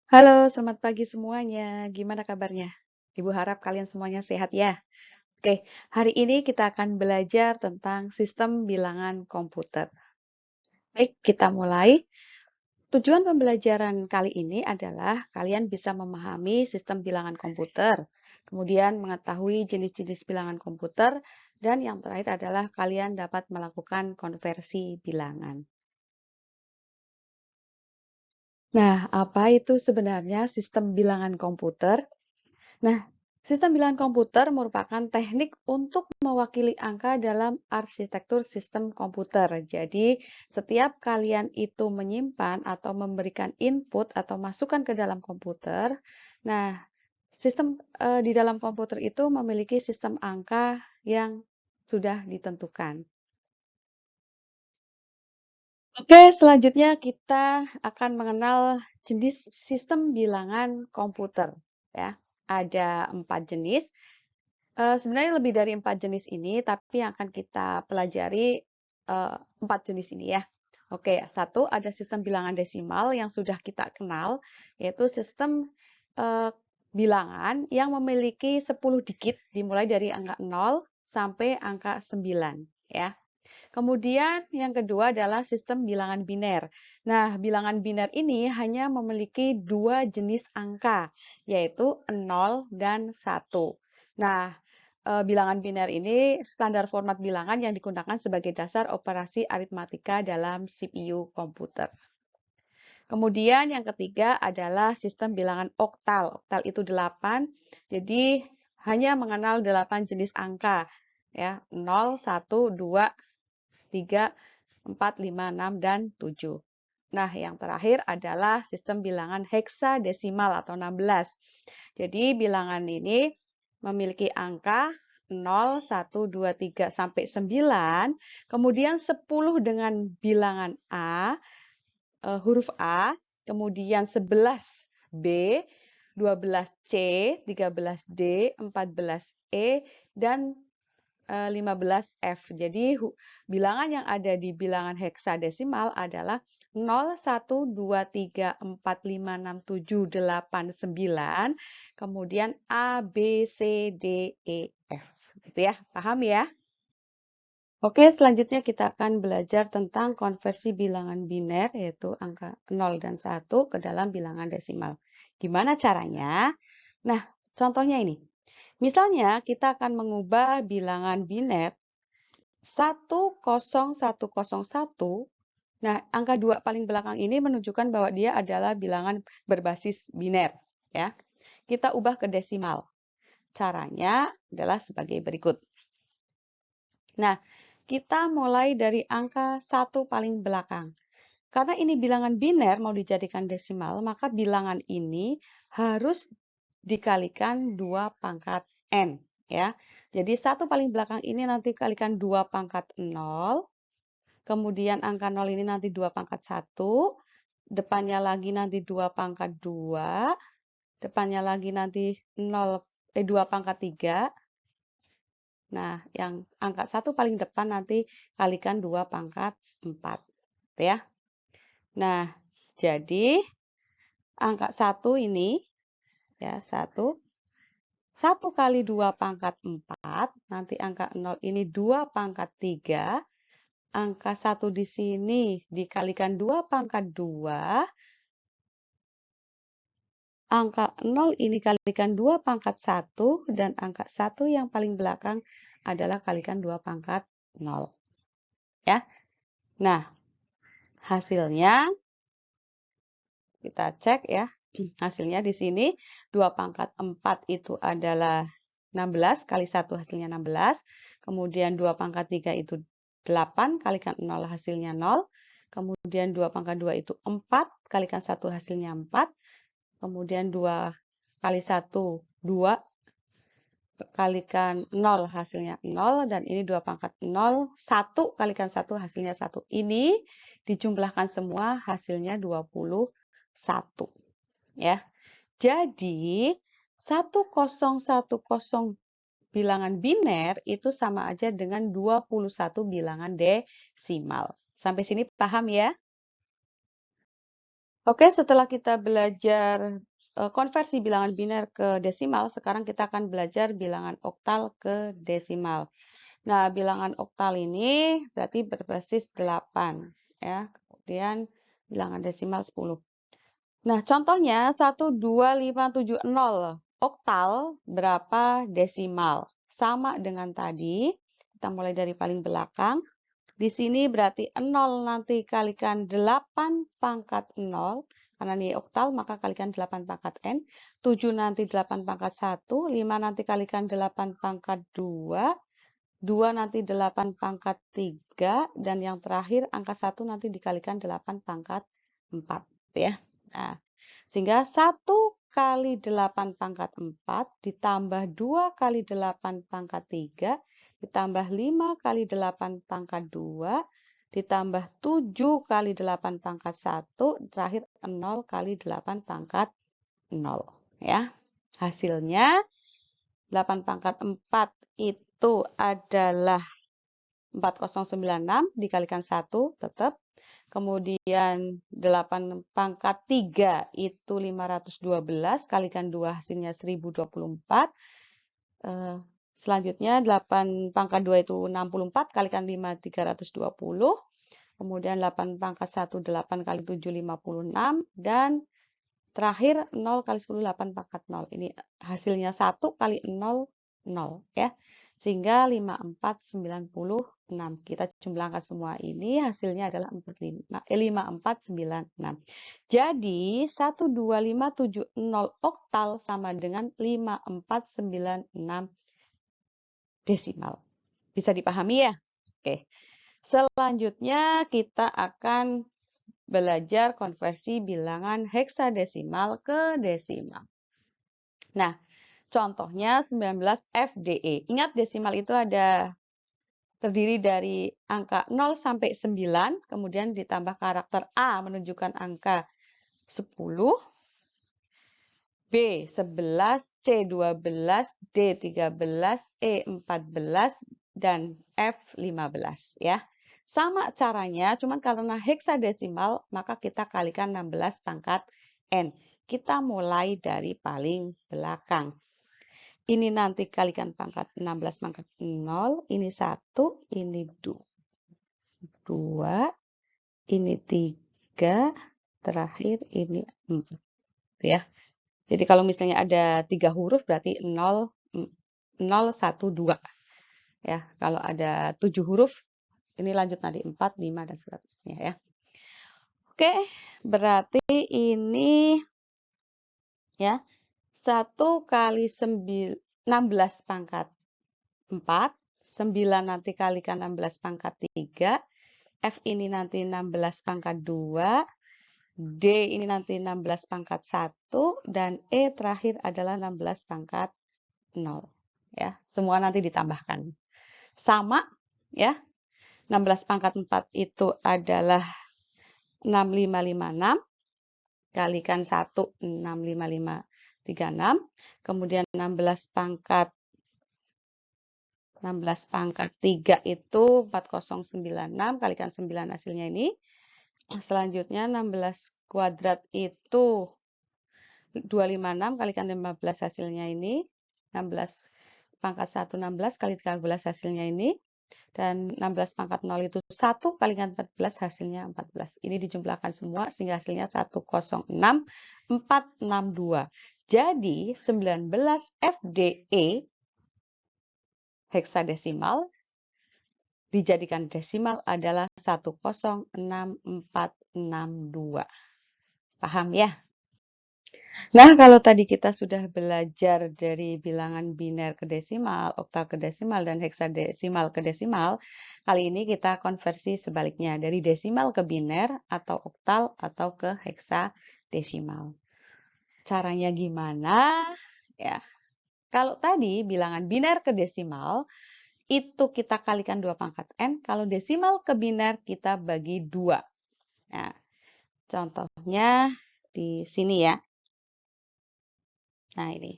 Halo, selamat pagi semuanya. Gimana kabarnya? Ibu harap kalian semuanya sehat ya. Oke, hari ini kita akan belajar tentang sistem bilangan komputer. Baik, kita mulai. Tujuan pembelajaran kali ini adalah kalian bisa memahami sistem bilangan komputer, kemudian mengetahui jenis-jenis bilangan komputer, dan yang terakhir adalah kalian dapat melakukan konversi bilangan. Nah, apa itu sebenarnya sistem bilangan komputer? Nah, sistem bilangan komputer merupakan teknik untuk mewakili angka dalam arsitektur sistem komputer. Jadi, setiap kalian itu menyimpan atau memberikan input atau masukan ke dalam komputer, nah, sistem di dalam komputer itu memiliki sistem angka yang sudah ditentukan. Oke, selanjutnya kita akan mengenal jenis sistem bilangan komputer. Ya, ada 4 jenis. Sebenarnya lebih dari 4 jenis ini, tapi yang akan kita pelajari 4 jenis ini ya. Oke, satu ada sistem bilangan desimal yang sudah kita kenal, yaitu sistem bilangan yang memiliki 10 digit dimulai dari angka 0 sampai angka 9 ya. Kemudian yang kedua adalah sistem bilangan biner. Nah, bilangan biner ini hanya memiliki 2 jenis angka, yaitu 0 dan 1. Nah, bilangan biner ini standar format bilangan yang digunakan sebagai dasar operasi aritmatika dalam CPU komputer. Kemudian yang ketiga adalah sistem bilangan oktal. Oktal itu 8, jadi hanya mengenal 8 jenis angka, ya, 0, 1, 2, 3, 4, 5, 6, dan 7. Nah, yang terakhir adalah sistem bilangan heksadesimal atau 16. Jadi, bilangan ini memiliki angka 0, 1, 2, 3, sampai 9, kemudian 10 dengan bilangan A, huruf A, kemudian 11 B, 12 C, 13 D, 14 E, dan 15 F. Jadi bilangan yang ada di bilangan heksadesimal adalah 0, 1, 2, 3, 4, 5, 6, 7, 8, 9, kemudian A, B, C, D, E, F. Gitu ya, paham ya? Oke, selanjutnya kita akan belajar tentang konversi bilangan biner, yaitu angka 0 dan 1 ke dalam bilangan desimal. Gimana caranya? Nah, contohnya ini. Misalnya, kita akan mengubah bilangan biner 10101. Nah, angka 2 paling belakang ini menunjukkan bahwa dia adalah bilangan berbasis biner. Ya. Kita ubah ke desimal. Caranya adalah sebagai berikut. Nah, kita mulai dari angka 1 paling belakang. Karena ini bilangan biner mau dijadikan desimal, maka bilangan ini harus dikalikan 2 pangkat N. Ya. Jadi 1 paling belakang ini nanti kalikan 2 pangkat 0. Kemudian angka 0 ini nanti 2 pangkat 1. Depannya lagi nanti 2 pangkat 2. Depannya lagi nanti 2 pangkat 3. Nah, yang angka 1 paling depan nanti kalikan 2 pangkat 4. Ya. Nah, jadi angka 1 ini, ya 1. 1 kali 2 pangkat 4, nanti angka 0 ini 2 pangkat 3. Angka 1 di sini dikalikan 2 pangkat 2. Angka 0 ini kalikan 2 pangkat 1. Dan angka 1 yang paling belakang adalah kalikan 2 pangkat 0. Ya. Nah, hasilnya kita cek ya. Hasilnya di sini 2 pangkat 4 itu adalah 16, kali 1 hasilnya 16. Kemudian 2 pangkat 3 itu 8, kalikan 0 hasilnya 0. Kemudian 2 pangkat 2 itu 4, kalikan 1 hasilnya 4. Kemudian 2 kali 1, 2. Kalikan 0 hasilnya 0. Dan ini 2 pangkat 0, 1 kalikan 1 hasilnya 1. Ini dijumlahkan semua hasilnya 21. Ya. Jadi 1010 bilangan biner itu sama aja dengan 21 bilangan desimal. Sampai sini paham ya? Oke, setelah kita belajar konversi bilangan biner ke desimal, sekarang kita akan belajar bilangan oktal ke desimal. Nah, bilangan oktal ini berarti berbasis 8, ya. Kemudian bilangan desimal 10. Nah, contohnya 12570 oktal berapa desimal? Sama dengan tadi, kita mulai dari paling belakang. Di sini berarti 0 nanti kalikan 8 pangkat 0, karena ini oktal maka kalikan 8 pangkat n. 7 nanti 8 pangkat 1, 5 nanti kalikan 8 pangkat 2, 2 nanti 8 pangkat 3, dan yang terakhir angka 1 nanti dikalikan 8 pangkat 4. Ya. Nah, sehingga 1 kali 8 pangkat 4 ditambah 2 kali 8 pangkat 3 ditambah 5 kali 8 pangkat 2 ditambah 7 kali 8 pangkat 1 terakhir 0 kali 8 pangkat 0. Ya. Hasilnya 8 pangkat 4 itu adalah 4096 dikalikan 1 tetap. Kemudian 8 pangkat 3 itu 512, kalikan 2 hasilnya 1024. Selanjutnya 8 pangkat 2 itu 64, kalikan 5 320. Kemudian 8 pangkat 1 8 kali 7 56. Dan terakhir 0 kali 10 8 pangkat 0. Ini hasilnya 1 kali 0 0 ya. Sehingga 5496. Kita jumlahkan semua ini, hasilnya adalah 5496. Jadi 12570 oktal sama dengan 5496 desimal. Bisa dipahami ya? Oke. Selanjutnya kita akan belajar konversi bilangan heksadesimal ke desimal. Nah, contohnya 19 FDE. Ingat desimal itu terdiri dari angka 0 sampai 9, kemudian ditambah karakter A menunjukkan angka 10, B 11, C 12, D 13, E 14, dan F 15 ya. Sama caranya, cuman karena heksadesimal, maka kita kalikan 16 pangkat N. Kita mulai dari paling belakang. Ini nanti kalikan pangkat 16 pangkat 0, ini 1, ini 2, ini 3, terakhir ini 4 ya. Jadi kalau misalnya ada 3 huruf berarti 0, 0, 1, 2. Ya, kalau ada 7 huruf, ini lanjut nanti 4, 5, dan seterusnya ya. Oke, berarti ini ya 1 kali 16 pangkat 4, 9 nanti kalikan 16 pangkat 3, F ini nanti 16 pangkat 2, D ini nanti 16 pangkat 1, dan E terakhir adalah 16 pangkat 0. Ya, semua nanti ditambahkan. Sama, ya. 16 pangkat 4 itu adalah 6556. Kalikan 1, 65536. Kemudian 16 pangkat 3 itu 4096. Kalikan 9 hasilnya ini. Selanjutnya 16 kuadrat itu 256, kalikan 15 hasilnya ini. 16 pangkat 1, 16 kali 13 hasilnya ini. Dan 16 pangkat 0 itu 1 kalikan 14 hasilnya 14. Ini dijumlahkan semua sehingga hasilnya 106462. Jadi 19 FDE heksadesimal dijadikan desimal adalah 106462. Paham ya? Nah, kalau tadi kita sudah belajar dari bilangan biner ke desimal, oktal ke desimal, dan heksadesimal ke desimal, kali ini kita konversi sebaliknya, dari desimal ke biner, atau oktal, atau ke heksadesimal. Caranya gimana? Ya, kalau tadi bilangan biner ke desimal, itu kita kalikan 2 pangkat N, kalau desimal ke biner kita bagi 2. Nah, contohnya di sini ya. Nah, ini.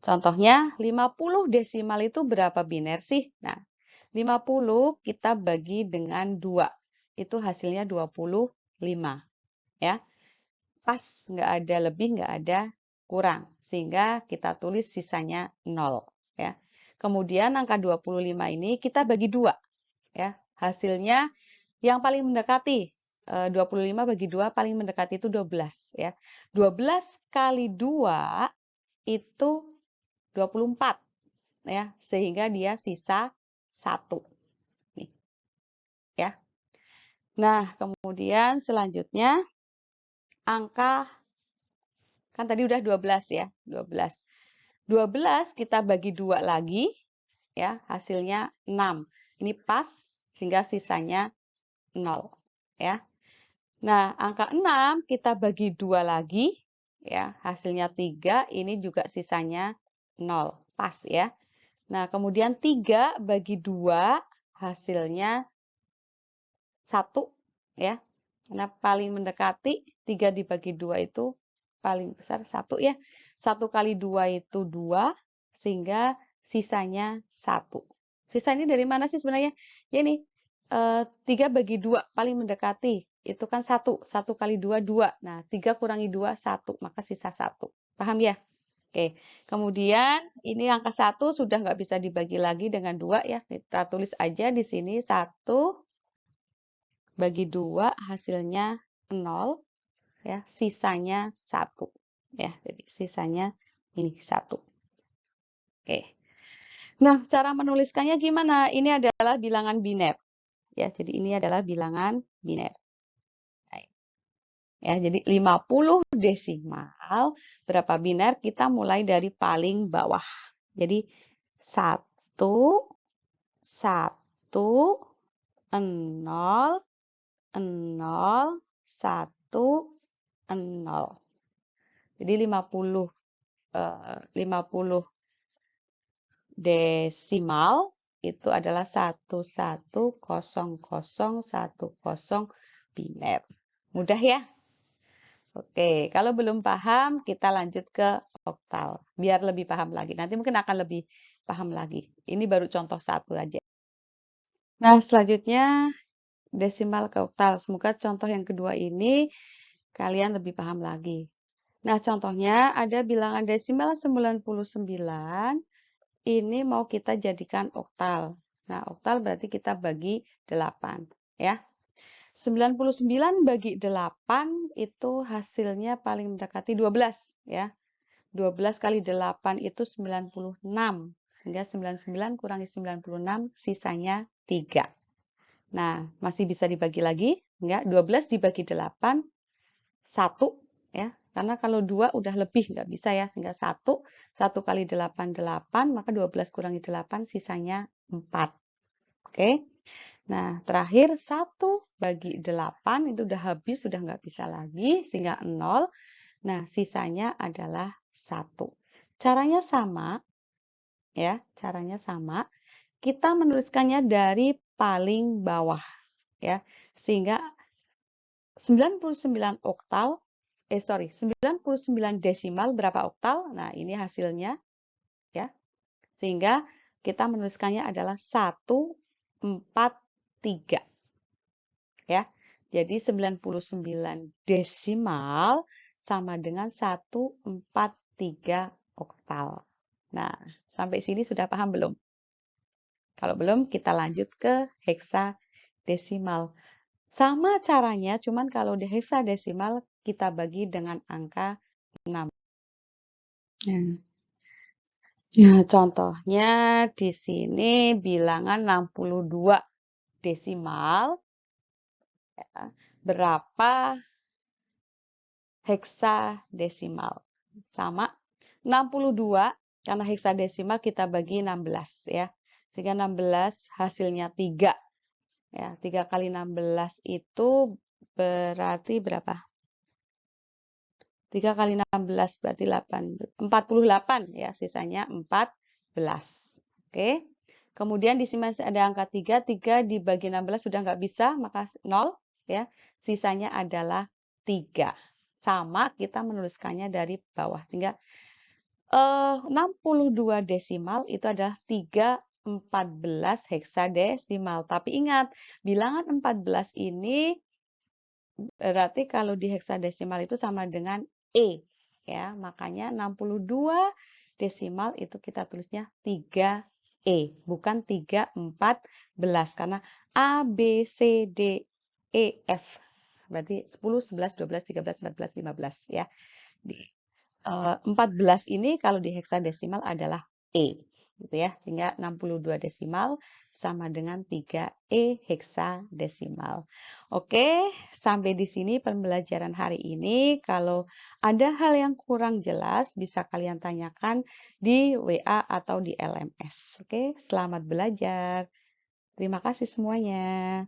Contohnya 50 desimal itu berapa biner sih? Nah, 50 kita bagi dengan 2. Itu hasilnya 25. Ya. pas, nggak ada lebih, nggak ada kurang. Sehingga kita tulis sisanya 0. Ya. Kemudian angka 25 ini kita bagi 2. Ya. Hasilnya yang paling mendekati, 25 bagi 2 paling mendekati itu 12. Ya. 12 kali 2 itu 24. Ya. Sehingga dia sisa 1. Nih. Ya. Nah, kemudian selanjutnya angka, kan tadi udah 12 ya, 12. 12 kita bagi 2 lagi, ya, hasilnya 6. Ini pas, sehingga sisanya 0. Ya. Nah, angka 6 kita bagi 2 lagi, ya, hasilnya 3, ini juga sisanya 0. Pas ya. Nah, kemudian 3 bagi 2, hasilnya 1, ya. Karena paling mendekati, 3 dibagi 2 itu paling besar 1 ya. 1 kali 2 itu 2, sehingga sisanya 1. Sisa ini dari mana sih sebenarnya? Ya ini, 3 bagi 2 paling mendekati. Itu kan 1. 1 kali 2, 2. Nah, 3 kurangi 2, 1. Maka sisa 1. Paham ya? Oke. Kemudian, ini angka 1 sudah nggak bisa dibagi lagi dengan 2 ya. Kita tulis aja di sini 1 bagi 2 hasilnya 0 ya, sisanya 1 ya. Jadi sisanya ini 1. Oke. Nah, cara menuliskannya gimana? Ini adalah bilangan biner. Ya, jadi ini adalah bilangan biner. Ya, jadi 50 desimal berapa biner? Kita mulai dari paling bawah. Jadi 1 1 0 0 1 0. Jadi 50 desimal itu adalah 110010 biner. Mudah ya? Oke, kalau belum paham kita lanjut ke oktal. Biar lebih paham lagi. Nanti mungkin akan lebih paham lagi. Ini baru contoh 1 aja. Nah, selanjutnya desimal ke oktal. Semoga contoh yang kedua ini kalian lebih paham lagi. Nah, contohnya ada bilangan desimal 99, ini mau kita jadikan oktal. Nah, oktal berarti kita bagi 8, ya. 99 bagi 8 itu hasilnya paling mendekati 12, ya. 12 kali 8 itu 96, sehingga 99 kurangi 96, sisanya 3. Nah, masih bisa dibagi lagi, enggak? 12 dibagi 8, 1, ya. Karena kalau 2 udah lebih, nggak bisa ya. Sehingga 1 kali 8, 8, maka 12 kurangi 8, sisanya 4. Oke. Nah, terakhir 1 bagi 8, itu udah habis, sudah nggak bisa lagi, sehingga 0. Nah, sisanya adalah 1. Caranya sama, ya. Caranya sama. Kita menuliskannya dari paling bawah, ya. Sehingga 99 oktal, 99 desimal berapa oktal? Nah, ini hasilnya, ya. Sehingga kita menuliskannya adalah 143. Ya. Jadi 99 desimal sama dengan 143 oktal. Nah, sampai sini sudah paham belum? Kalau belum, kita lanjut ke heksadesimal. Sama caranya, cuman kalau di heksadesimal kita bagi dengan angka 6. Nah, contohnya di sini bilangan 62 desimal. Ya, berapa heksadesimal? Sama 62, karena heksadesimal kita bagi 16 ya. Sehingga 16 hasilnya 3. Ya, 3 kali 16 itu berarti berapa? 3 kali 16 berarti 48 ya, sisanya 14. Oke. Kemudian di sini masih ada angka 3, 3 dibagi 16 sudah nggak bisa, maka 0 ya. Sisanya adalah 3. Sama kita menuliskannya dari bawah. Sehingga 62 desimal itu adalah 3/14 heksadesimal. Tapi ingat, bilangan 14 ini Berarti kalau di heksadesimal itu sama dengan E, ya. Makanya 62 desimal itu kita tulisnya 3E, bukan 314 karena A, B, C, D, E, F. Berarti 10, 11, 12, 13, 14, 15 ya. Di 14 ini kalau di heksadesimal adalah E, gitu ya. Sehingga 62 desimal sama dengan 3E heksadesimal. Oke, sampai di sini pembelajaran hari ini. Kalau ada hal yang kurang jelas, bisa kalian tanyakan di WA atau di LMS. Oke, selamat belajar. Terima kasih semuanya.